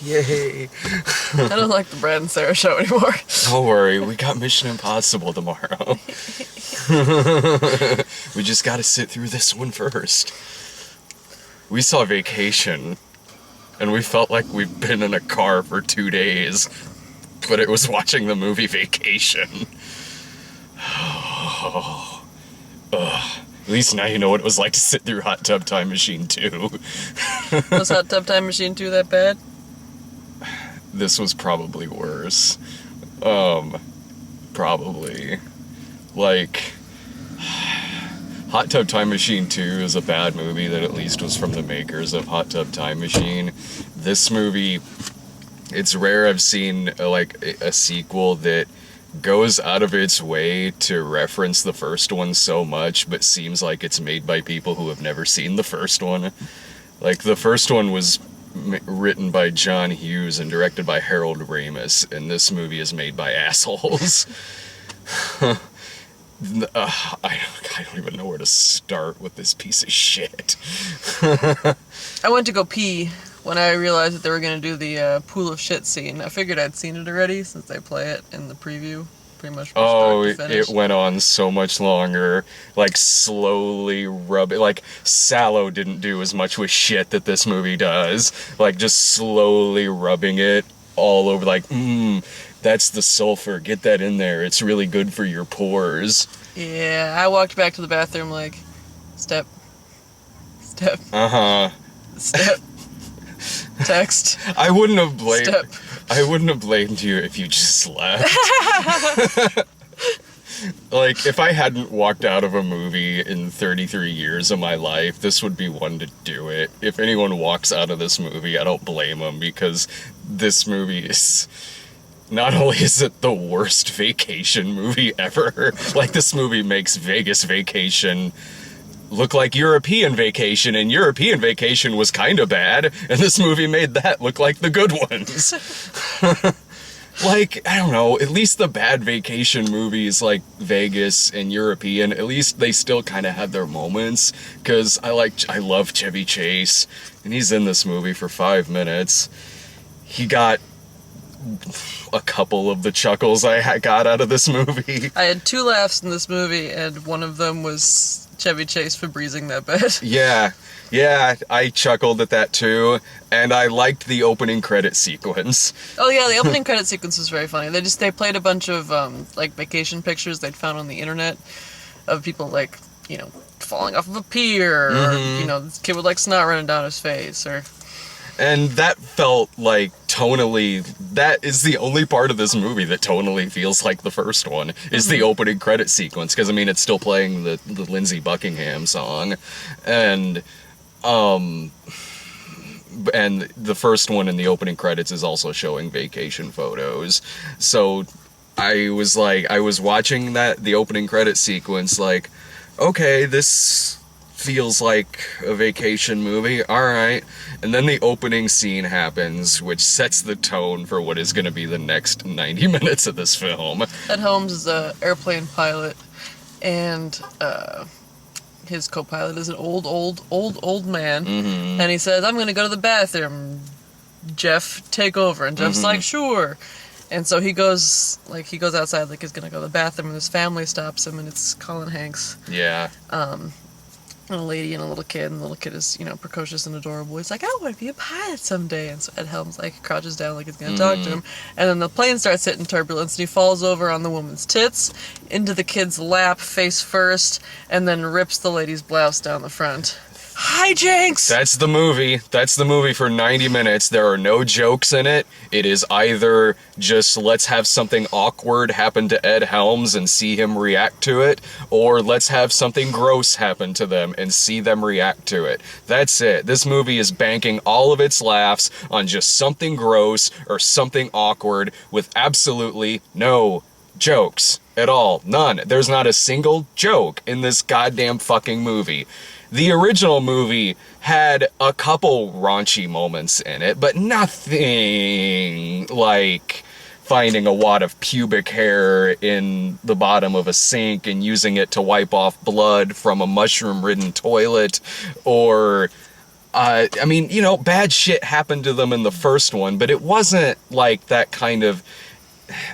Yay. I don't like the Brad and Sarah show anymore. Don't worry, we got Mission Impossible tomorrow. We just gotta sit through this one first. We saw Vacation, and we felt like we've been in a car for 2 days, but it was watching the movie Vacation. At least now you know what it was like to sit through Hot Tub Time Machine 2. Was Hot Tub Time Machine 2 that bad? This was probably worse. Probably. Like, Hot Tub Time Machine 2 is a bad movie that at least was from the makers of Hot Tub Time Machine. This movie, it's rare I've seen a sequel that goes out of its way to reference the first one so much, but seems like it's made by people who have never seen the first one. Like, the first one was written by John Hughes and directed by Harold Ramis, and this movie is made by assholes. I don't even know where to start with this piece of shit. I went to go pee when I realized that they were going to do the pool of shit scene. I figured I'd seen it already since they play it in the preview. Pretty much from start to finish. It went on so much longer, like slowly rub it. Like Sallow didn't do as much with shit that this movie does. Like just slowly rubbing it all over, like, that's the sulfur, get that in there, it's really good for your pores. Yeah, I walked back to the bathroom like, step, step, step, text, I wouldn't have blamed step. I wouldn't have blamed you if you just left. Like, if I hadn't walked out of a movie in 33 years of my life, this would be one to do it. If anyone walks out of this movie, I don't blame them, because this movie is... Not only is it the worst vacation movie ever, like, this movie makes Vegas Vacation look like European Vacation, and European Vacation was kinda bad, and this movie made that look like the good ones. Like, I don't know, at least the bad vacation movies like Vegas and European, at least they still kind of had their moments, because I love Chevy Chase, and he's in this movie for 5 minutes. He got a couple of the chuckles I got out of this movie. I had 2 laughs in this movie, and one of them was Chevy Chase for breezing that bed. Yeah, I chuckled at that too, and I liked the opening credit sequence. Oh yeah, the opening credit sequence was very funny. They played a bunch of like vacation pictures they'd found on the internet of people like, you know, falling off of a pier, or, you know, this kid with like snot running down his face, or... And that felt like tonally, that is the only part of this movie that tonally feels like the first one, is the opening credit sequence, because I mean it's still playing the Lindsey Buckingham song, and the first one in the opening credits is also showing vacation photos. So I was watching the opening credit sequence like, okay, this feels like a vacation movie, alright. And then the opening scene happens, which sets the tone for what is going to be the next 90 minutes of this film. Ed Helms is an airplane pilot, and his co-pilot is an old man, and he says, I'm going to go to the bathroom, Jeff, take over. And Jeff's like, sure. And so he goes outside like he's going to go to the bathroom, and his family stops him, and it's Colin Hanks. Yeah. And a lady and a little kid, and the little kid is, you know, precocious and adorable. He's like, I want to be a pilot someday. And so Ed Helms, like, crouches down like he's going to talk to him. And then the plane starts hitting turbulence, and he falls over on the woman's tits, into the kid's lap, face first, and then rips the lady's blouse down the front. Hijinks! That's the movie. That's the movie for 90 minutes. There are no jokes in it. It is either just let's have something awkward happen to Ed Helms and see him react to it, or let's have something gross happen to them and see them react to it. That's it. This movie is banking all of its laughs on just something gross or something awkward with absolutely no jokes at all. None. There's not a single joke in this goddamn fucking movie. The original movie had a couple raunchy moments in it, but nothing like finding a wad of pubic hair in the bottom of a sink and using it to wipe off blood from a mushroom-ridden toilet, or I mean, you know, bad shit happened to them in the first one, but it wasn't like that kind of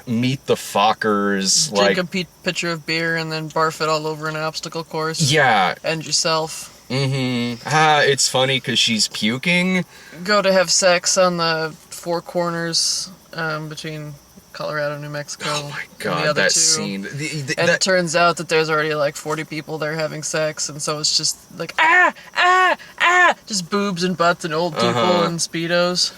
meet the Fockers, Drink like, a pitcher of beer and then barf it all over an obstacle course. yeah. And yourself. It's funny because she's puking. Go to have sex on the four corners between Colorado and New Mexico. Oh my and the god, other that two. scene. And it turns out that there's already like 40 people there having sex, and so it's just like, just boobs and butts and old people and Speedos.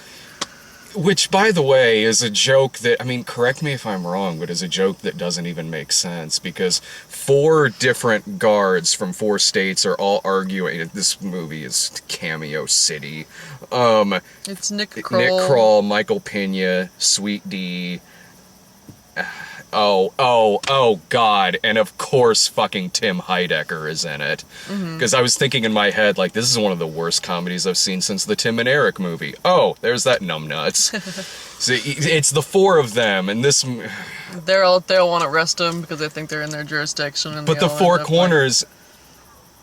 Which, by the way, is a joke that, I mean, correct me if I'm wrong, but is a joke that doesn't even make sense, because 4 different guards from 4 states are all arguing that this movie is Cameo City. It's Nick Kroll. Nick Kroll, Michael Pena, Sweet D. Oh, God. And of course, fucking Tim Heidecker is in it. Because I was thinking in my head, like, this is one of the worst comedies I've seen since the Tim and Eric movie. Oh, there's that numbnuts. So it's the 4 of them, and this... They'll want to arrest them because they think they're in their jurisdiction. And But the 4 corners...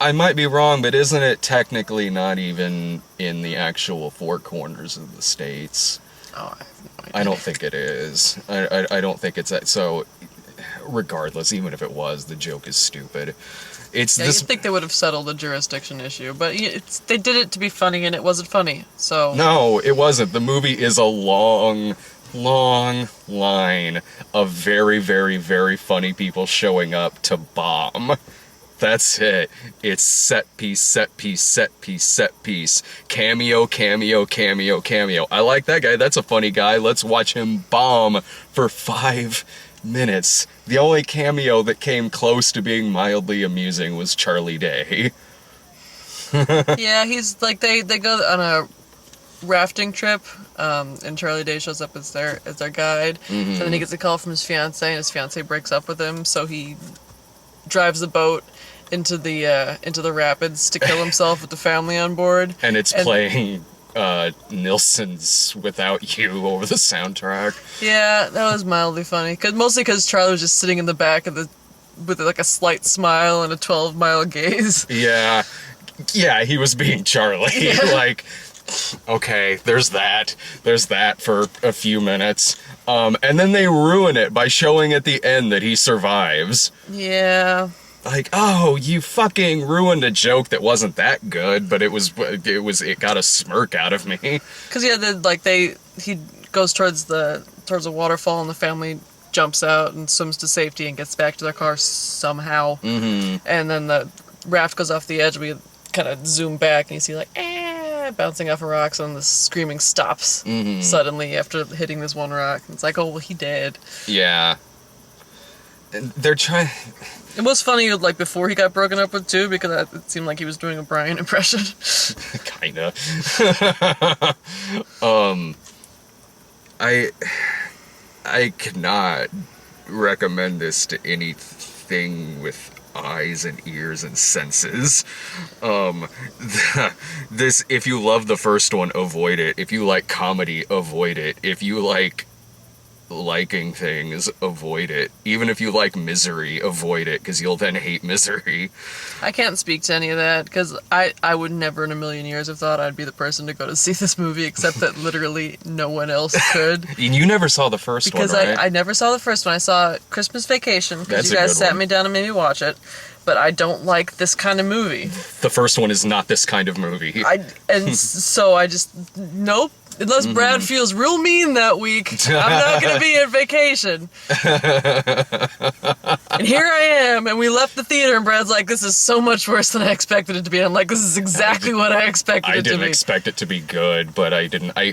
I might be wrong, but isn't it technically not even in the actual 4 corners of the states? Oh, I have no idea. I don't think it is. I don't think it's that. So, regardless, even if it was, the joke is stupid. It's Yeah, this. you'd think they would have settled the jurisdiction issue, but they did it to be funny, and it wasn't funny. So No, it wasn't. The movie is a long line of very, very, very funny people showing up to bomb. That's it. It's set piece, set piece, set piece, set piece. Cameo, cameo, cameo, cameo. I like that guy. That's a funny guy. Let's watch him bomb for 5 minutes. The only cameo that came close to being mildly amusing was Charlie Day. yeah, he's like they go on a rafting trip, and Charlie Day shows up as their guide. And then he gets a call from his fiance, and his fiance breaks up with him, so he drives the boat into the rapids to kill himself with the family on board. And it's playing Nilsson's Without You over the soundtrack. Yeah, that was mildly funny. Mostly because Charlie was just sitting in the back with like a slight smile and a 12-mile gaze. Yeah, he was being Charlie. Yeah. Like, okay, there's that for a few minutes. And then they ruin it by showing at the end that he survives. Yeah. Like, oh, you fucking ruined a joke that wasn't that good, but it got a smirk out of me. Because he goes towards the waterfall, and the family jumps out and swims to safety and gets back to their car somehow. And then the raft goes off the edge. We kind of zoom back and you see like bouncing off of rocks, and the screaming stops suddenly after hitting this one rock. It's like, oh well, he did. Yeah. And they're trying. It was funny, like, before he got broken up with, too, because it seemed like he was doing a Brian impression. Kinda. I cannot recommend this to anything with eyes and ears and senses. This, if you love the first one, avoid it. If you like comedy, avoid it. If you like liking things, avoid it. Even if you like Misery, avoid it, because you'll then hate Misery. I can't speak to any of that, because I would never in a million years have thought I'd be the person to go to see this movie, except that literally no one else could. And you never saw the first because one, right? I never saw the first one. I saw Christmas Vacation, because That's you a guys good sat one. me down and made me watch it, but I don't like this kind of movie. The first one is not this kind of movie. So I just, nope. Unless Brad feels real mean that week, I'm not going to be at vacation. And here I am, and we left the theater, and Brad's like, this is so much worse than I expected it to be. And I'm like, this is exactly what I expected it to be. I didn't expect it to be good, but I didn't. I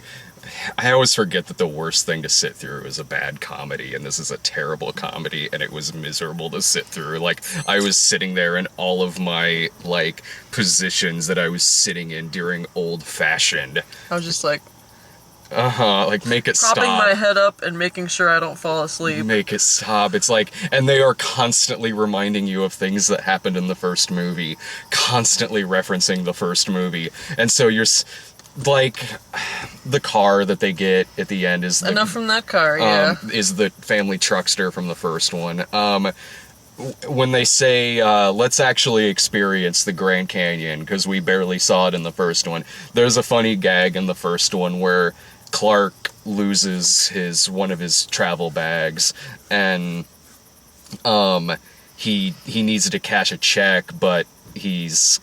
always forget that the worst thing to sit through is a bad comedy, and this is a terrible comedy, and it was miserable to sit through. Like, I was sitting there in all of my, like, positions that I was sitting in during Old Fashioned. I was just like, like, make it stop. propping my head up and making sure I don't fall asleep. Make it stop. It's like, and they are constantly reminding you of things that happened in the first movie, constantly referencing the first movie. And so you're, like, the car that they get at the end is... Enough from that car, yeah. Is the family truckster from the first one. when they say, let's actually experience the Grand Canyon, because we barely saw it in the first one, there's a funny gag in the first one where Clark loses one of his travel bags, and he needs to cash a check, but he's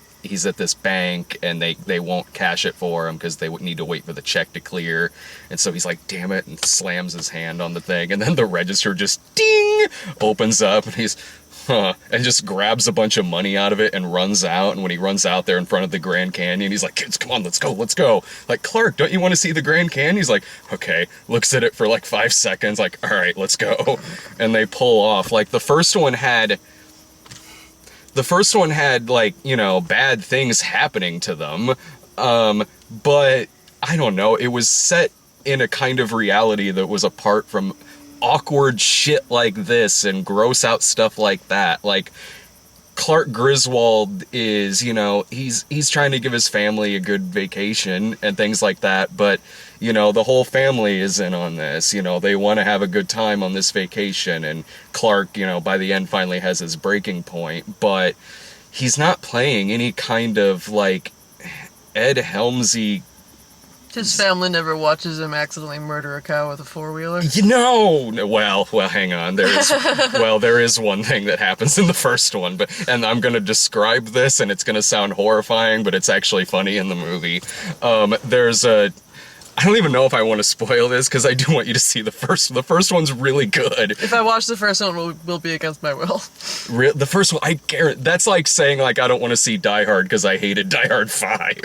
at this bank and they won't cash it for him because they would need to wait for the check to clear, and so he's like, damn it, and slams his hand on the thing, and then the register just ding opens up, and he's and just grabs a bunch of money out of it and runs out. And when he runs out there in front of the Grand Canyon, he's like, kids, come on, let's go. Like, Clark, don't you want to see the Grand Canyon? He's like, okay. Looks at it for like 5 seconds, like, all right, let's go. And they pull off. Like, the first one had like, you know, bad things happening to them. But I don't know, it was set in a kind of reality that was apart from awkward shit like this and gross out stuff like that. Like, Clark Griswold is, you know, he's trying to give his family a good vacation and things like that, but, you know, the whole family is in on this. You know, they want to have a good time on this vacation, and Clark, you know, by the end finally has his breaking point, but he's not playing any kind of, like, Ed Helmsy. His family never watches him accidentally murder a cow with a four-wheeler. You know, well, hang on. There is one thing that happens in the first one, and I'm gonna describe this, and it's gonna sound horrifying, but it's actually funny in the movie. I don't even know if I want to spoil this, because I do want you to see the first. The first one's really good. If I watch the first one, it will be against my will. The first one, I guarantee. That's like saying, like, I don't want to see Die Hard because I hated Die Hard 5.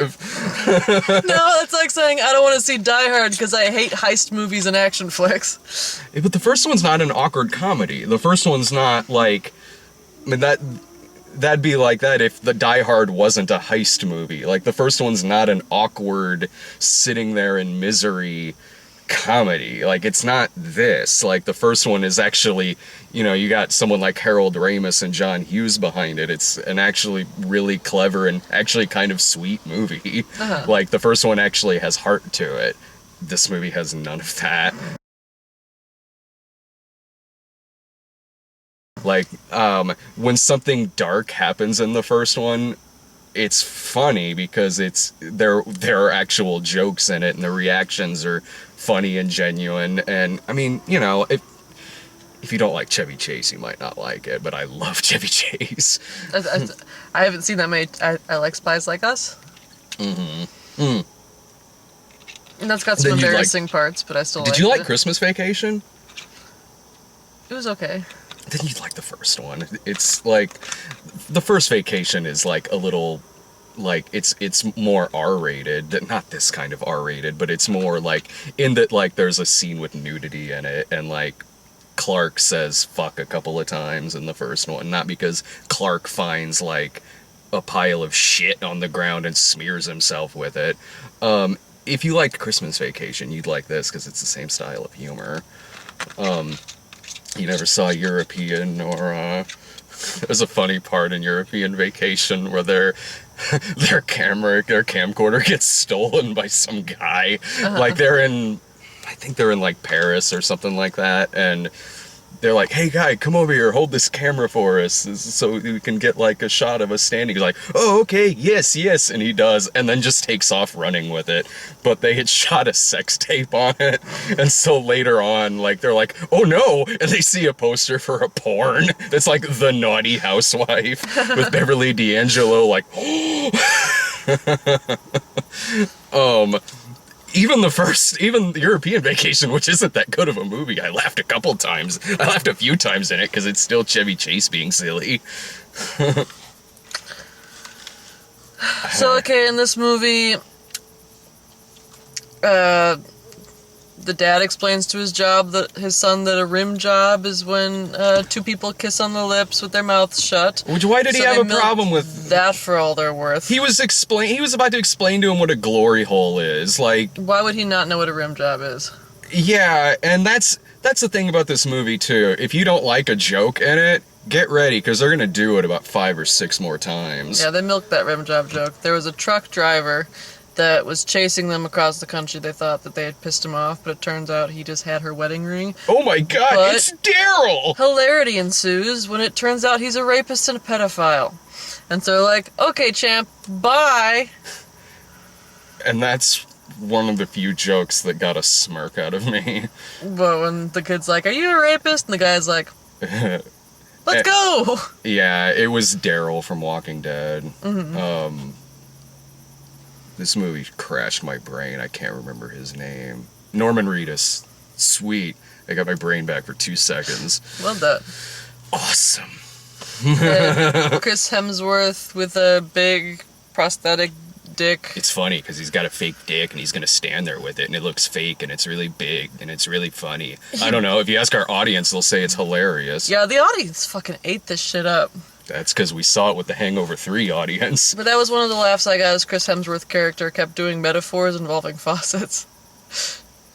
No, that's like saying I don't want to see Die Hard because I hate heist movies and action flicks. Yeah, but the first one's not an awkward comedy. The first one's not like... I mean, that'd be like that if the Die Hard wasn't a heist movie. Like, the first one's not an awkward, sitting there in misery comedy. Like, it's not this. Like, the first one is actually, you know, you got someone like Harold Ramis and John Hughes behind it. It's an actually really clever and actually kind of sweet movie. Uh-huh. Like, the first one actually has heart to it. This movie has none of that. Like, when something dark happens in the first one, it's funny because there are actual jokes in it, and the reactions are funny and genuine. And I mean, you know, if you don't like Chevy Chase, you might not like it, but I love Chevy Chase. I haven't seen that many. I like Spies Like Us. Mm-hmm. Mm. And that's got some embarrassing parts, but I still like it. Did you like Christmas Vacation? It was okay. Then you'd like the first one. It's like, the first Vacation is like a little, like, it's more R-rated. Not this kind of R-rated, but it's more like, in that, like, there's a scene with nudity in it, and like, Clark says fuck a couple of times in the first one. Not because Clark finds, like, a pile of shit on the ground and smears himself with it. If you liked Christmas Vacation, you'd like this, because it's the same style of humor. You never saw European, or there's a funny part in European Vacation where their camcorder gets stolen by some guy. Uh-huh. Like, I think they're in like Paris or something like that, and they're like, hey guy, come over here, hold this camera for us so we can get like a shot of us standing. He's like, oh, okay, yes, and he does, and then just takes off running with it. But they had shot a sex tape on it, and so later on, like, they're like, oh no, and they see a poster for a porn. It's like The Naughty Housewife with Beverly D'Angelo, like, even the European Vacation, which isn't that good of a movie, I laughed a couple times. I laughed a few times in it because it's still Chevy Chase being silly. So, okay, in this movie, the dad explains to his son that a rim job is when two people kiss on the lips with their mouths shut. Why did he have a problem with that for all they're worth? He was about to explain to him what a glory hole is. Like, why would he not know what a rim job is? Yeah, and that's the thing about this movie too. If you don't like a joke in it, get ready, because they're gonna do it about 5 or 6 more times. Yeah, they milked that rim job joke. There was a truck driver that was chasing them across the country. They thought that they had pissed him off, but it turns out he just had her wedding ring. Oh my god, But it's Daryl! hilarity ensues when it turns out he's a rapist and a pedophile. And so they're like, okay, champ, bye. And that's one of the few jokes that got a smirk out of me. But when the kid's like, are you a rapist? And the guy's like, let's go! Yeah, it was Daryl from Walking Dead. Mm-hmm. This movie crashed my brain. I can't remember his name. Norman Reedus. Sweet. I got my brain back for 2 seconds. Love that. Awesome. Chris Hemsworth with a big prosthetic dick. It's funny because he's got a fake dick and he's going to stand there with it and it looks fake and it's really big and it's really funny. I don't know. If you ask our audience, they'll say it's hilarious. Yeah, the audience fucking ate this shit up. That's because we saw it with the Hangover 3 audience. But that was one of the laughs I got as Chris Hemsworth's character kept doing metaphors involving faucets.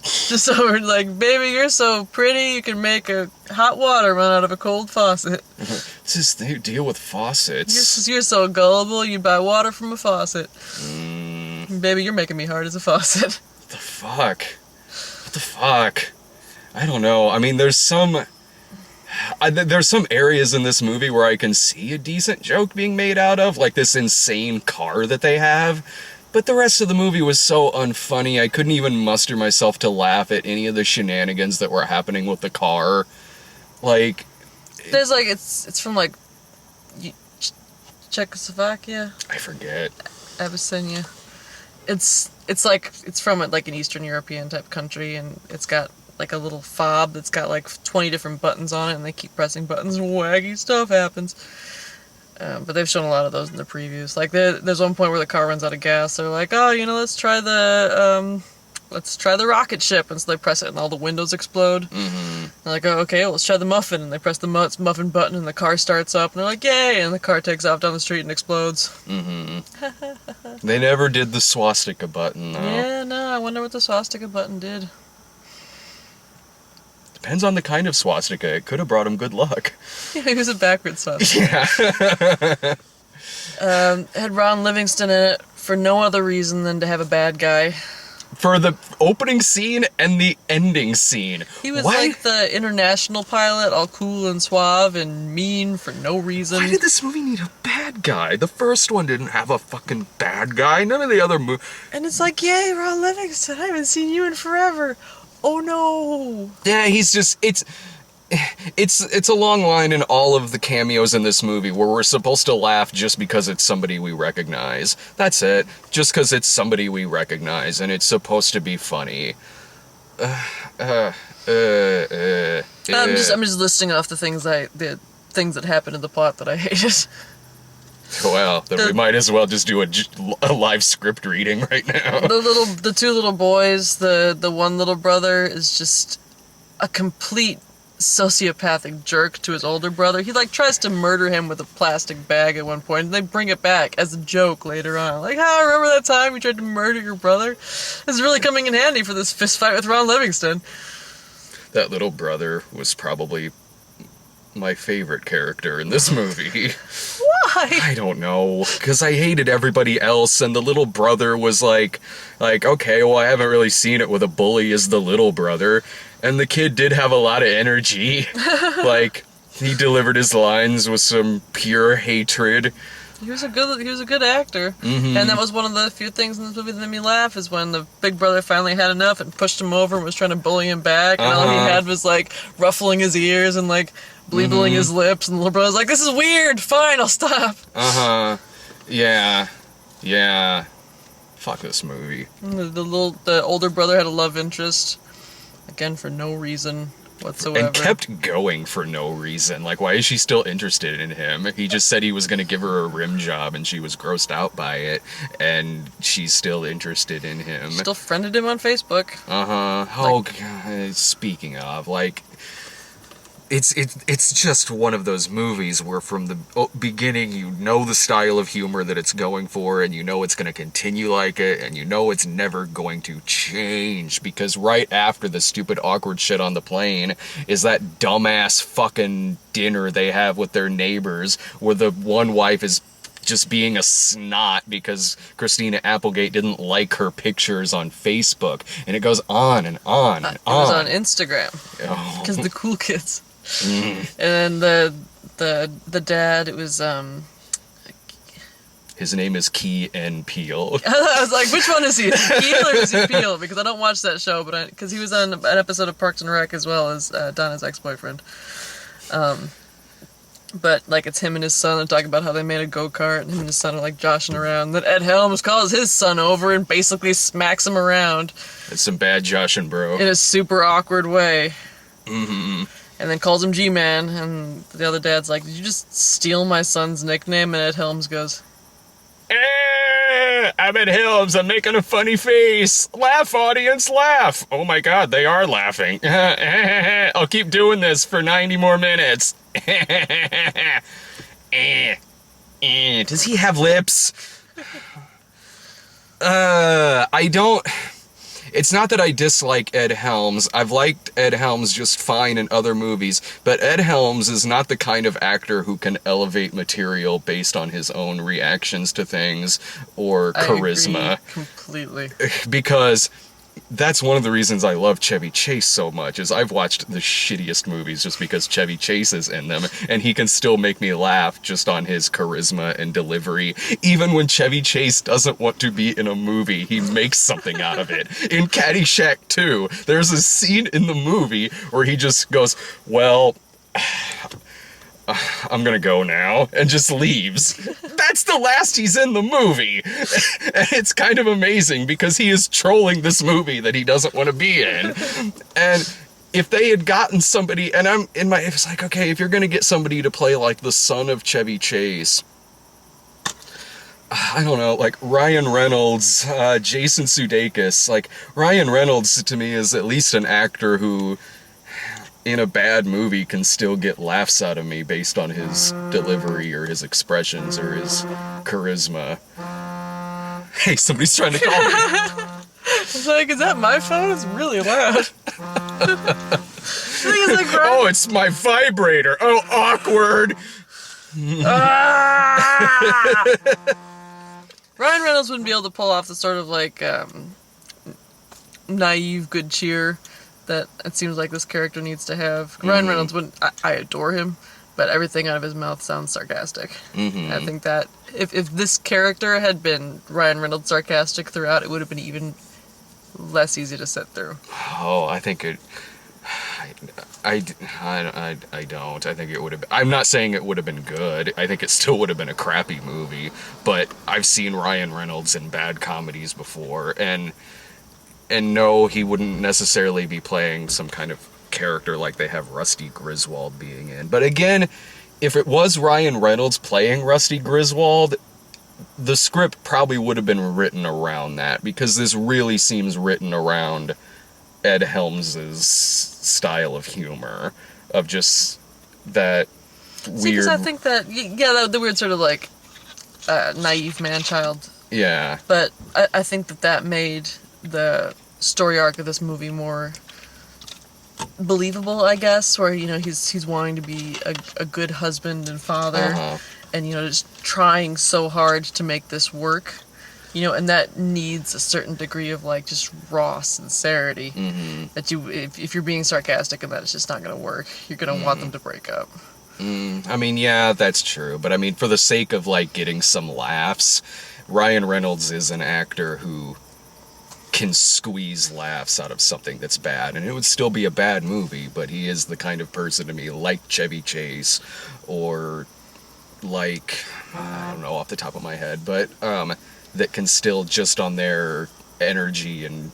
Just so we're like, baby, you're so pretty, you can make a hot water run out of a cold faucet. What's this deal with faucets? You're so gullible, you buy water from a faucet. Baby, you're making me hard as a faucet. What the fuck? What the fuck? I don't know. I mean, there's some areas in this movie where I can see a decent joke being made out of, like this insane car that they have. But the rest of the movie was so unfunny, I couldn't even muster myself to laugh at any of the shenanigans that were happening with the car. Like... There's like, it's from like... Czechoslovakia? I forget. Abyssinia. It's like, it's from like an Eastern European type country, and it's got like a little fob that's got like 20 different buttons on it, and they keep pressing buttons and wacky stuff happens. But they've shown a lot of those in the previews. Like there's one point where the car runs out of gas. They're like, oh, let's try the rocket ship, and so they press it, and all the windows explode. Mm-hmm. They're like, oh, okay, well, let's try the muffin, and they press the muffin button, and the car starts up, and they're like, yay, and the car takes off down the street and explodes. Mm-hmm. They never did the swastika button, though. Yeah, no, I wonder what the swastika button did. Depends on the kind of swastika. It could have brought him good luck. Yeah, he was a backwards swastika. Yeah. Had Ron Livingston in it for no other reason than to have a bad guy. For the opening scene and the ending scene. He was Why? like the international pilot, all cool and suave and mean for no reason. Why did this movie need a bad guy? The first one didn't have a fucking bad guy. None of the other movies. And it's like, yay, Ron Livingston, I haven't seen you in forever. Oh no. Yeah, he's just, it's a long line in all of the cameos in this movie where we're supposed to laugh just because it's somebody we recognize. That's it. Just because it's somebody we recognize, and it's supposed to be funny. I'm just listing off the things that happened in the plot that I hated. Well, then we might as well just do a live script reading right now. The two little boys, the one little brother is just a complete sociopathic jerk to his older brother. He like tries to murder him with a plastic bag at one point, and they bring it back as a joke later on. Like, remember that time you tried to murder your brother? This is really coming in handy for this fist fight with Ron Livingston. That little brother was probably my favorite character in this movie. Why? I don't know, because I hated everybody else, and the little brother was like, okay, well, I haven't really seen it with a bully as the little brother, and the kid did have a lot of energy. Like, he delivered his lines with some pure hatred. He was a good actor. Mm-hmm. And that was one of the few things in this movie that made me laugh, is when the big brother finally had enough and pushed him over and was trying to bully him back, and all he had was like ruffling his ears and like bleebling his lips, and the little brother's like, this is weird, fine, I'll stop. Yeah. Fuck this movie. And the older brother had a love interest, again for no reason whatsoever. And kept going for no reason. Like, why is she still interested in him? He just said he was going to give her a rim job, and she was grossed out by it, and she's still interested in him. Still friended him on Facebook. Oh, God. Speaking of, like, it's just one of those movies where from the beginning you know the style of humor that it's going for, and you know it's going to continue like it, and you know it's never going to change, because right after the stupid awkward shit on the plane is that dumbass fucking dinner they have with their neighbors where the one wife is just being a snot because Christina Applegate didn't like her pictures on Facebook. And it goes on and on and on. It was on Instagram. Oh. Because the cool kids. And then the dad, it was, His name is Key N. Peele. I was like, which one is he? Is he Keel or is he Peele? Because I don't watch that show, but because he was on an episode of Parks and Rec as well as Donna's ex-boyfriend. But like it's him and his son and talking about how they made a go-kart and him and his son are like joshing around. Then Ed Helms calls his son over and basically smacks him around. It's some bad joshing, bro. In a super awkward way. Mm-hmm. And then calls him G-Man, and the other dad's like, did you just steal my son's nickname? And Ed Helms goes, I'm Ed Helms. I'm making a funny face. Laugh, audience, laugh. Oh my God, they are laughing. I'll keep doing this for 90 more minutes. Does he have lips? I don't... It's not that I dislike Ed Helms. I've liked Ed Helms just fine in other movies, but Ed Helms is not the kind of actor who can elevate material based on his own reactions to things or charisma. I agree completely. Because that's one of the reasons I love Chevy Chase so much, is I've watched the shittiest movies just because Chevy Chase is in them, and he can still make me laugh just on his charisma and delivery. Even when Chevy Chase doesn't want to be in a movie, he makes something out of it. In Caddyshack 2, there's a scene in the movie where he just goes, well... I'm gonna go now, and just leaves. That's the last he's in the movie. And it's kind of amazing because he is trolling this movie that he doesn't want to be in. And if they had gotten somebody, and it's like, okay, if you're gonna get somebody to play like the son of Chevy Chase, I don't know, like Ryan Reynolds, Jason Sudeikis, like Ryan Reynolds to me is at least an actor who in a bad movie can still get laughs out of me based on his delivery or his expressions or his charisma. Hey, somebody's trying to call me. It's like, is that my phone? It's really loud. Oh, it's my vibrator. Oh, awkward. Ryan Reynolds wouldn't be able to pull off the sort of like naive good cheer that it seems like this character needs to have. Ryan Reynolds wouldn't... I adore him, but everything out of his mouth sounds sarcastic. I think that if this character had been Ryan Reynolds sarcastic throughout, it would have been even less easy to sit through. Oh, I think it... I don't. I think it would have... I'm not saying it would have been good. I think it still would have been a crappy movie, but I've seen Ryan Reynolds in bad comedies before, and no, he wouldn't necessarily be playing some kind of character like they have Rusty Griswold being in. But again, if it was Ryan Reynolds playing Rusty Griswold, the script probably would have been written around that, because this really seems written around Ed Helms' style of humor, of just that weird... See, because I think that, the weird sort of like naive man-child. Yeah. But I think that made the story arc of this movie more believable, I guess, where, you know, he's wanting to be a good husband and father, and, you know, just trying so hard to make this work, you know, and that needs a certain degree of, like, just raw sincerity, that if you're being sarcastic and that, it's just not going to work. You're going to want them to break up. I mean, yeah, that's true, but I mean, for the sake of, like, getting some laughs, Ryan Reynolds is an actor who can squeeze laughs out of something that's bad, and it would still be a bad movie, but he is the kind of person to me, like Chevy Chase, or like, I don't know off the top of my head, but that can still, just on their energy and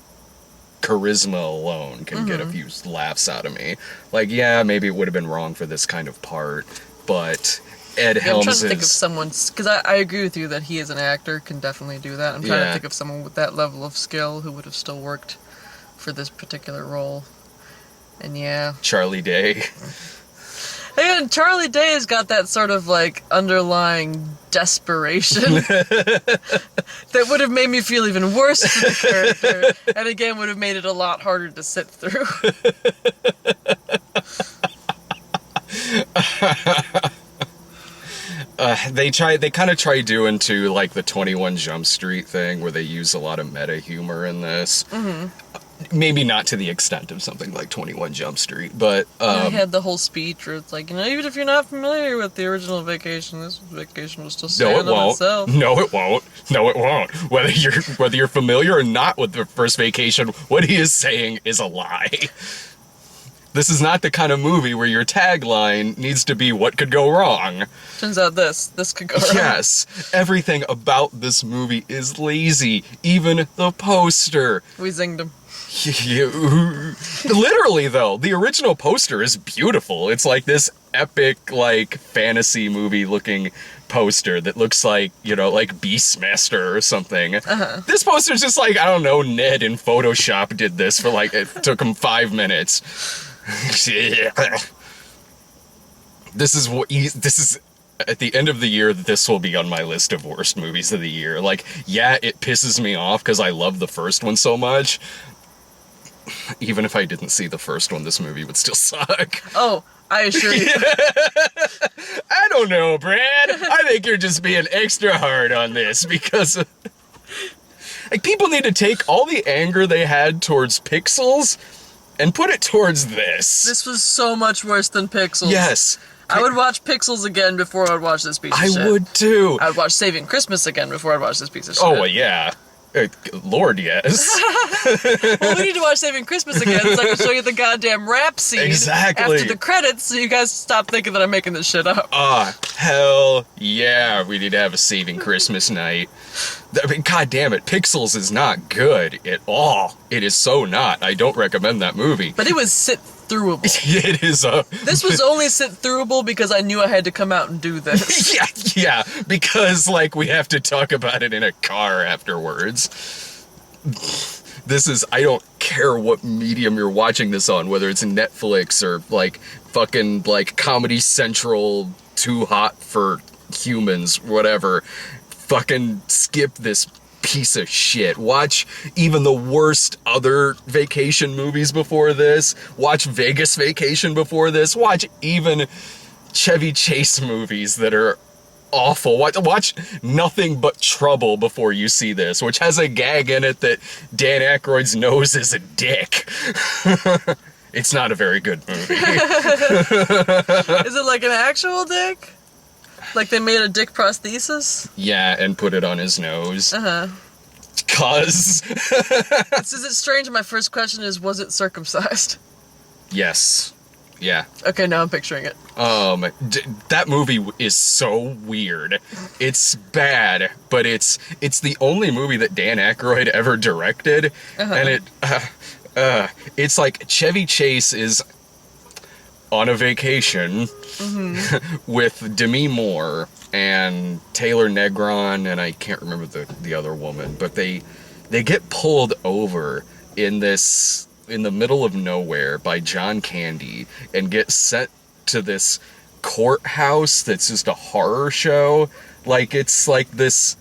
charisma alone, can get a few laughs out of me. Like, yeah, maybe it would have been wrong for this kind of part, but Ed Helms I'm trying to think of someone, because I agree with you that he as an actor can definitely do that. I'm trying to think of someone with that level of skill who would have still worked for this particular role. And yeah. Charlie Day. And Charlie Day has got that sort of like underlying desperation that would have made me feel even worse for the character, and again would have made it a lot harder to sit through. they kind of try doing to like the 21 Jump Street thing where they use a lot of meta humor in this. Mm-hmm. Maybe not to the extent of something like 21 Jump Street, but I had the whole speech where it's like, even if you're not familiar with the original Vacation, this Vacation will still stand on itself. No, it won't. No, it won't. Whether you're familiar or not with the first Vacation, what he is saying is a lie. This is not the kind of movie where your tagline needs to be what could go wrong. Turns out this could go wrong. Yes, everything about this movie is lazy. Even the poster. We zinged him. Literally, though, the original poster is beautiful. It's like this epic, like, fantasy movie looking poster that looks like, like Beastmaster or something. Uh-huh. This poster's just like, I don't know, Ned in Photoshop did this for like, it took him 5 minutes. This is at the end of the year, this will be on my list of worst movies of the year. Like, yeah, it pisses me off because I love the first one so much. Even if I didn't see the first one, this movie would still suck. Oh, I assure you. I don't know, Brad. I think you're just being extra hard on this because like, people need to take all the anger they had towards Pixels and put it towards this. This was so much worse than Pixels. Yes. I would watch Pixels again before I would watch this piece of shit. I would too. I would watch Saving Christmas again before I'd watch this piece of shit. Oh, well, yeah. Lord, yes. Well, we need to watch Saving Christmas again so I can show you the goddamn rap scene exactly after the credits so you guys stop thinking that I'm making this shit up. Hell yeah, we need to have a Saving Christmas night. I mean, god damn it, Pixels is not good at all. It is so not. I don't recommend that movie. But it was sit-throughable. It is This was only sit-throughable because I knew I had to come out and do this. yeah, because, like, we have to talk about it in a car afterwards. This is, I don't care what medium you're watching this on, whether it's Netflix or, like, fucking, like, Comedy Central, Too Hot for Humans, whatever. Fucking skip this piece of shit. Watch even the worst other vacation movies before this. Watch Vegas Vacation before this. Watch even Chevy Chase movies that are awful. Watch Nothing But Trouble before you see this, which has a gag in it that Dan Aykroyd's nose is a dick. It's not a very good movie. Is it like an actual dick? Like they made a dick prosthesis? Yeah, and put it on his nose. Uh-huh. Cause... Is it strange? My first question is, was it circumcised? Yes. Yeah. Okay, now I'm picturing it. That movie is so weird. It's bad, but it's the only movie that Dan Aykroyd ever directed, and it's like Chevy Chase is on a vacation with Demi Moore and Taylor Negron, and I can't remember the other woman, but they get pulled over in the middle of nowhere by John Candy and get sent to this courthouse that's just a horror show. Like, it's like this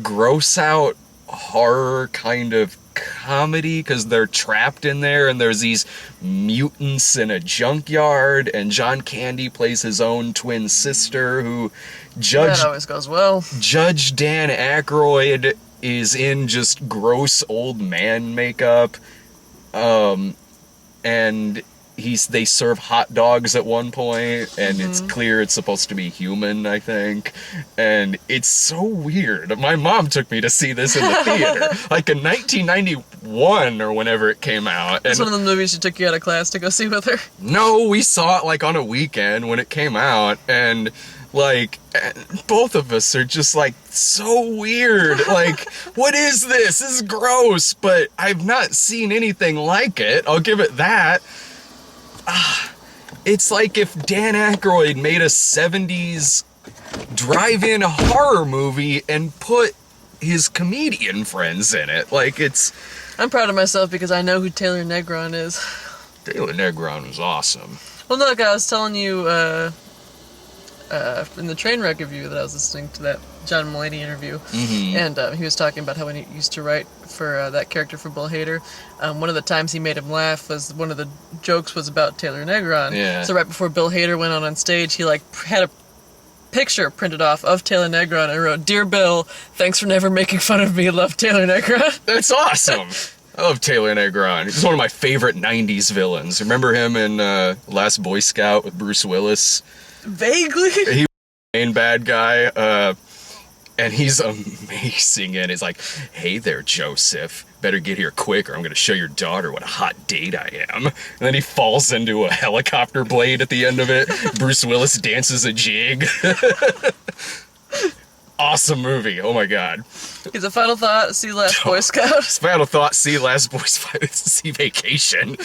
gross out horror kind of comedy because they're trapped in there and there's these mutants in a junkyard, and John Candy plays his own twin sister who that always goes well. Judge Dan Aykroyd is in just gross old man makeup, and they serve hot dogs at one point, and it's clear it's supposed to be human, I think, and it's so weird. My mom took me to see this in the theater, like in 1991 or whenever it came out. It's one of the movies she took you out of class to go see with her? No, we saw it like on a weekend when it came out, and like, both of us are just like, so weird. Like, what is this? This is gross, but I've not seen anything like it. I'll give it that. It's like if Dan Aykroyd made a 70s drive-in horror movie and put his comedian friends in it. Like, it's... I'm proud of myself because I know who Taylor Negron is. Taylor Negron was awesome. Well, look, I was telling you in the Trainwreck review that I was listening to that John Mulaney interview, and he was talking about how when he used to write for that character for Bill Hader, one of the times he made him laugh was one of the jokes was about Taylor Negron. Yeah. So right before Bill Hader went on stage, he like had a picture printed off of Taylor Negron and wrote, "Dear Bill, thanks for never making fun of me. Love, Taylor Negron." That's awesome. I love Taylor Negron. He's one of my favorite 90s villains. Remember him in Last Boy Scout with Bruce Willis? Vaguely. He was the main bad guy, and he's amazing. And he's like, "Hey there, Joseph. Better get here quick or I'm going to show your daughter what a hot date I am." And then he falls into a helicopter blade at the end of it. Bruce Willis dances a jig. Awesome movie. Oh my god. He's a final thought. See Last Boy Scout. Final thought, see Last Boy Scout, see Vacation.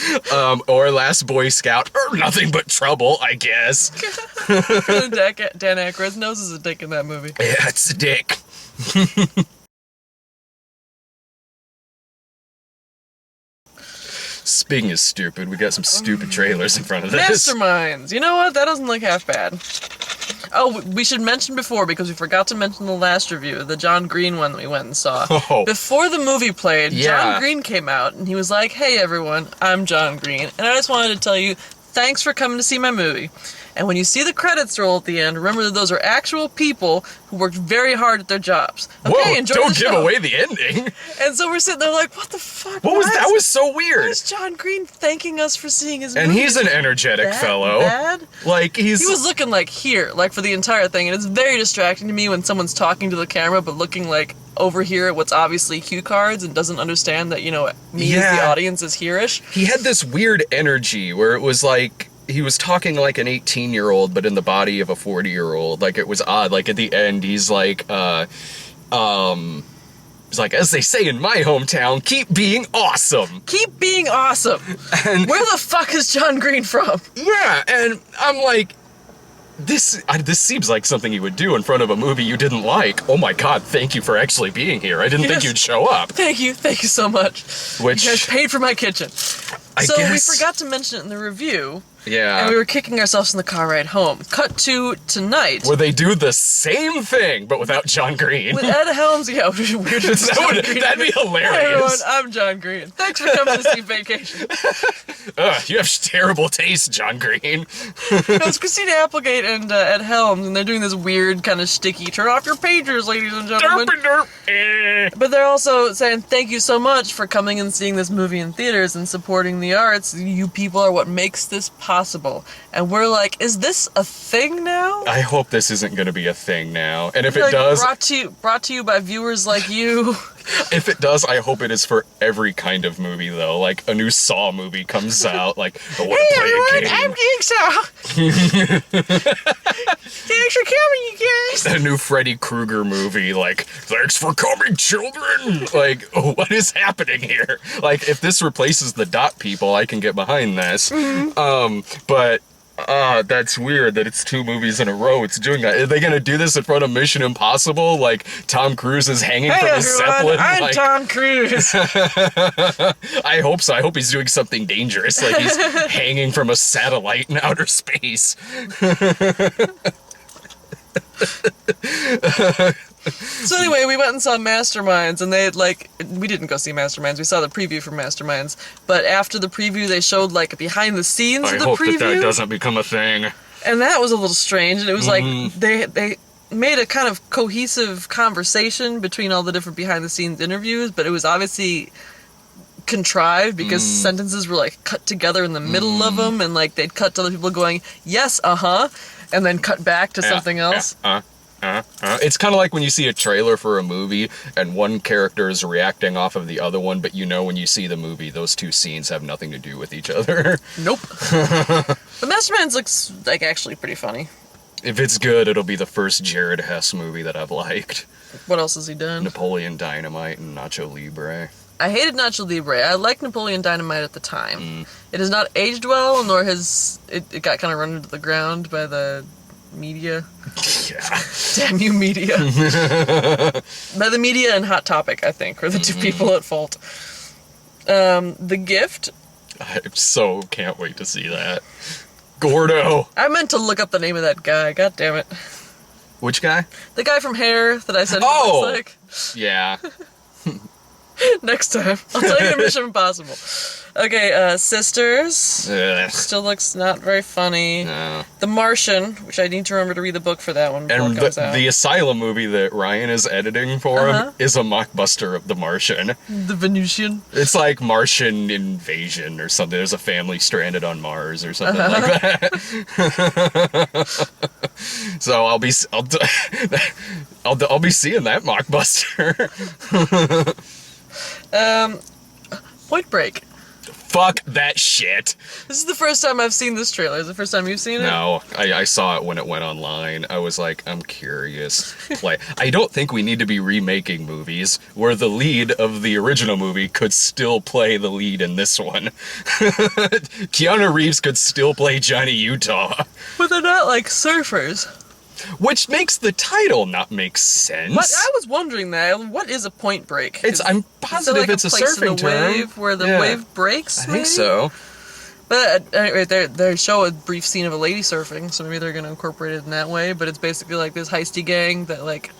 Or Last Boy Scout, or Nothing But Trouble, I guess. Dan Aykroyd's nose is a dick in that movie. Yeah, it's a dick. Speaking of stupid, we got some stupid trailers in front of this. Masterminds. You know what? That doesn't look half bad. Oh, we should mention before, because we forgot to mention the last review, the John Green one that we went and saw. Oh. Before the movie played, Yeah. John Green came out, and he was like, "Hey everyone, I'm John Green, and I just wanted to tell you, thanks for coming to see my movie. And when you see the credits roll at the end, remember that those are actual people who worked very hard at their jobs. Okay, Whoa, enjoy don't the give show." away the ending. And so we're sitting there like, what the fuck? What was that? Was so Why weird. is John Green thanking us for seeing his And movie? he's an energetic That fellow. bad? Like, He was looking like here, like for the entire thing, and it's very distracting to me when someone's talking to the camera but looking like over here at what's obviously cue cards and doesn't understand that, me as the Yeah. audience is here-ish. He had this weird energy where it was like he was talking like an 18-year-old but in the body of a 40-year-old. Like, it was odd. Like, at the end, he's like, he's like, "As they say in my hometown, keep being awesome." Keep being awesome. And Where the fuck is John Green from? yeah, and I'm like, this seems like something you would do in front of a movie you didn't like. Oh my god, thank you for actually being here. I didn't think Yes. you'd show up. Thank you so much. Which, You guys paid for my kitchen. I So guess, we forgot to mention it in the review, yeah, and we were kicking ourselves in the car ride home. Cut to tonight. where they do the same thing but without John Green. With Ed Helms, yeah, weird. That'd be Hey everyone, hilarious. I'm John Green. Thanks for coming to see Vacation. Ugh, you have terrible taste, John Green. No, it's Christina Applegate and Ed Helms, and they're doing this weird kind of sticky, turn off your pagers, ladies and gentlemen. Derp. Eh. But they're also saying thank you so much for coming and seeing this movie in theaters and supporting the arts. You people are what makes this possible. And we're like, is this a thing now? I hope this isn't going to be a thing now. And if it Like, does, brought to you by viewers like you. if it does, I hope it is for every kind of movie, though. Like, a new Saw movie comes out, like, I want to play a game. I'm Geeksaw. Thanks for coming, you guys. A new Freddy Krueger movie, like, thanks for coming, children! Like, what is happening here? Like, if this replaces the Dot People, I can get behind this. But that's weird that it's 2 movies in a row it's doing that. Are they gonna do this in front of Mission Impossible? Like, Tom Cruise is hanging Hey from a everyone, Zeppelin? I'm Like, Tom Cruise. I hope so. I hope he's doing something dangerous, like he's hanging from a satellite in outer space. So anyway, we went and saw Masterminds, and they had we didn't go see Masterminds, we saw the preview for Masterminds, but after the preview they showed behind the scenes I of the hope preview, that doesn't become a thing. and that was a little strange, and it was they made a kind of cohesive conversation between all the different behind the scenes interviews, but it was obviously contrived because sentences were cut together in the middle of them, and they'd cut to other people going, yes, and then cut back to something else. It's kind of like when you see a trailer for a movie and one character is reacting off of the other one, but when you see the movie, those 2 scenes have nothing to do with each other. Nope. But Masterminds looks actually pretty funny. If it's good, it'll be the first Jared Hess movie that I've liked. What else has he done? Napoleon Dynamite and Nacho Libre. I hated Nacho Libre. I liked Napoleon Dynamite at the time. It has not aged well, nor has it got kind of run into the ground by the media. Yeah. Damn you, media. By the media and Hot Topic, I think, are the 2 people at fault. The Gift. I so can't wait to see that. Gordo. I meant to look up the name of that guy. God damn it. Which guy? The guy from Hair that I said Oh! he looks like. Yeah. Next time. I'll tell you Mission Impossible. Okay, Sisters. Ugh. Still looks not very funny. No. The Martian, which I need to remember to read the book for that one before And it comes out. the Asylum movie that Ryan is editing for him Uh-huh. is a mockbuster of The Martian. The Venusian. It's like Martian invasion or something. There's a family stranded on Mars or something like that. So I'll be seeing that mockbuster. Point Break. Fuck that shit. This is the first time I've seen this trailer. Is it the first time you've seen it? No, I saw it when it went online. I was like, I'm curious. I don't think we need to be remaking movies where the lead of the original movie could still play the lead in this one. Keanu Reeves could still play Johnny Utah, But they're not like surfers. which makes the title not make sense. What? I was wondering that. What is a point break? I'm Is positive there like it's a place in surfing the term. wave where the Yeah. wave breaks? I Maybe? think so. But anyway, they show a brief scene of a lady surfing, so maybe they're gonna incorporate it in that way. But it's basically like this heisty gang that like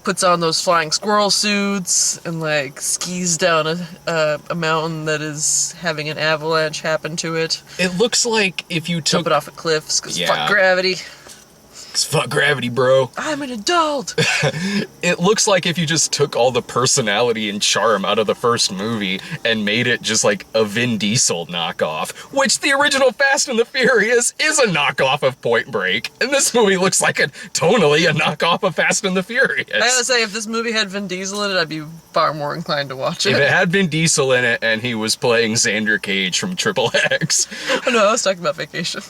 puts on those flying squirrel suits and like skis down a mountain that is having an avalanche happen to it. It looks like if you Jump took... it off of cliffs because Yeah. fuck gravity. Fuck gravity, bro. I'm an adult. It looks like if you just took all the personality and charm out of the first movie and made it just like a Vin Diesel knockoff, which the original Fast and the Furious is a knockoff of Point Break, and this movie looks like tonally a knockoff of Fast and the Furious. I gotta say, if this movie had Vin Diesel in it, I'd be far more inclined to watch it. If it had Vin Diesel in it and he was playing Xander Cage from Triple X. Oh, no, I was talking about Vacation.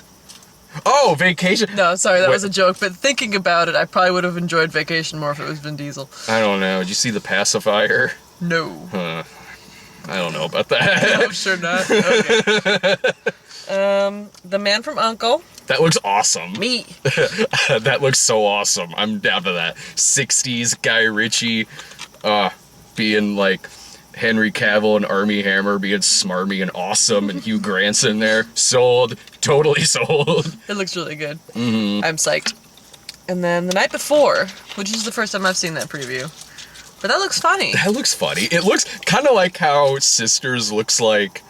Oh, Vacation. No, sorry, that Wait. was a joke. But thinking about it, I probably would have enjoyed Vacation more if it was Vin Diesel. I don't know. Did you see The Pacifier? No. I don't know about that. No, sure not. Okay. The Man from U.N.C.L.E. That looks awesome. Me. That looks so awesome. I'm down to that. 60s Guy Ritchie being like Henry Cavill and Armie Hammer being smarmy and awesome and Hugh Grant's in there. Sold. Totally sold. It looks really good. Mm-hmm. I'm psyched. And then The Night Before, which is the first time I've seen that preview. But that looks funny. That looks funny. It looks kind of like how Sisters looks like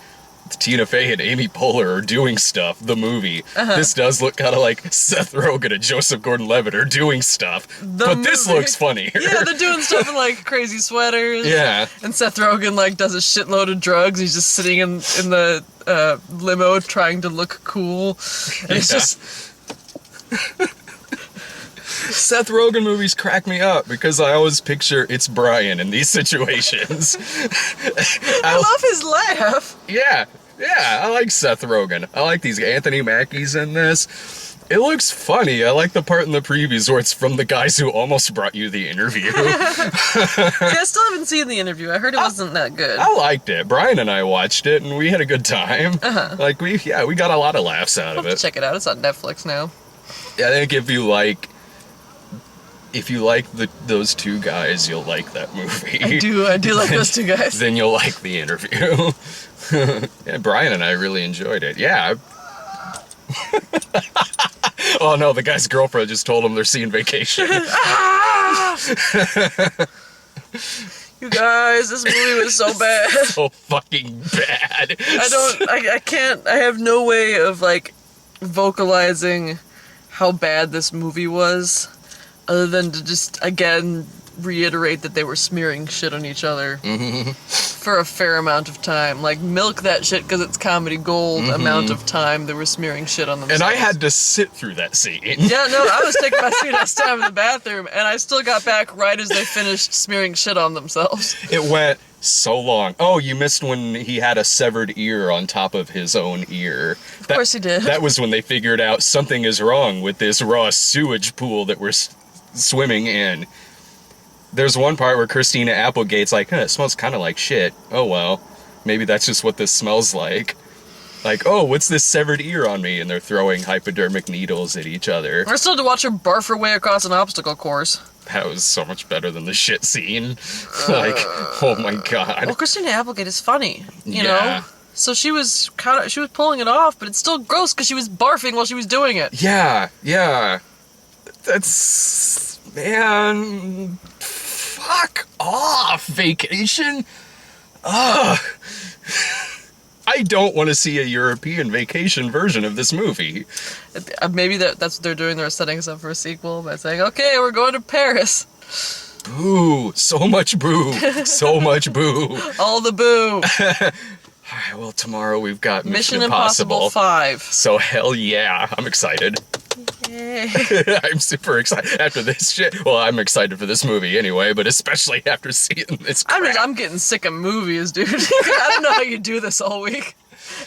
Tina Fey and Amy Poehler are doing stuff, the movie. This does look kind of like Seth Rogen and Joseph Gordon-Levitt are doing stuff. But this movie. looks funnier. Yeah, they're doing stuff in like crazy sweaters. Yeah. And Seth Rogen like does a shitload of drugs. He's just sitting in the limo trying to look cool. And it's Yeah. just Seth Rogen movies crack me up because I always picture it's Brian in these situations. I love his laugh. Yeah, I like Seth Rogen. I like these Anthony Mackie's in this. It looks funny. I like the part in the previews where it's from the guys who almost brought you the interview. See, I still haven't seen the interview. I heard it wasn't that good. I liked it. Brian and I watched it and we had a good time. Like we got a lot of laughs out I'll of have to it. check it out. It's on Netflix now. I think if you like those two guys, you'll like that movie. I do like those two guys. Then you'll like the interview. Yeah, Brian and I really enjoyed it. Yeah. Oh no, the guy's girlfriend just told him they're seeing Vacation. You guys, this movie was so bad. So fucking bad. I have no way of like vocalizing how bad this movie was, other than to just again reiterate that they were smearing shit on each other for a fair amount of time. Like, milk that shit because it's comedy gold amount of time they were smearing shit on themselves. And I had to sit through that scene. Yeah, no, I was taking my sweet ass time in the bathroom, and I still got back right as they finished smearing shit on themselves. It went so long. Oh, you missed when he had a severed ear on top of his own ear. Of course he did. That was when they figured out something is wrong with this raw sewage pool that we're swimming in. There's one part where Christina Applegate's like, it smells kind of like shit. Oh, well, maybe that's just what this smells like. Like, oh, what's this severed ear on me? And they're throwing hypodermic needles at each other. I still had to watch her barf her way across an obstacle course. That was so much better than the shit scene. Like, oh my god. Well, Christina Applegate is funny, you Yeah. know? So she was pulling it off, but it's still gross because she was barfing while she was doing it. Yeah. That's... Man... Fuck. Fuck off, Vacation. Ugh. I don't want to see a European Vacation version of this movie. Maybe that's what they're doing. They're setting us up for a sequel by saying, okay, we're going to Paris. Boo. So much boo. So much boo. All the boo. Alright, well, tomorrow we've got Mission Impossible 5. So hell yeah, I'm excited. Yay. I'm super excited after this shit. Well, I'm excited for this movie anyway, but especially after seeing this crap. I'm getting sick of movies, dude. I don't know how you do this all week.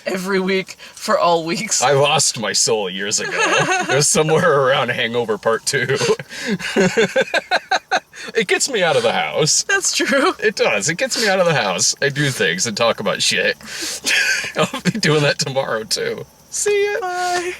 Every week for all weeks. I lost my soul years ago. It was somewhere around Hangover Part 2. It gets me out of the house. That's true. It does. It gets me out of the house. I do things and talk about shit. I'll be doing that tomorrow, too. See ya. Bye.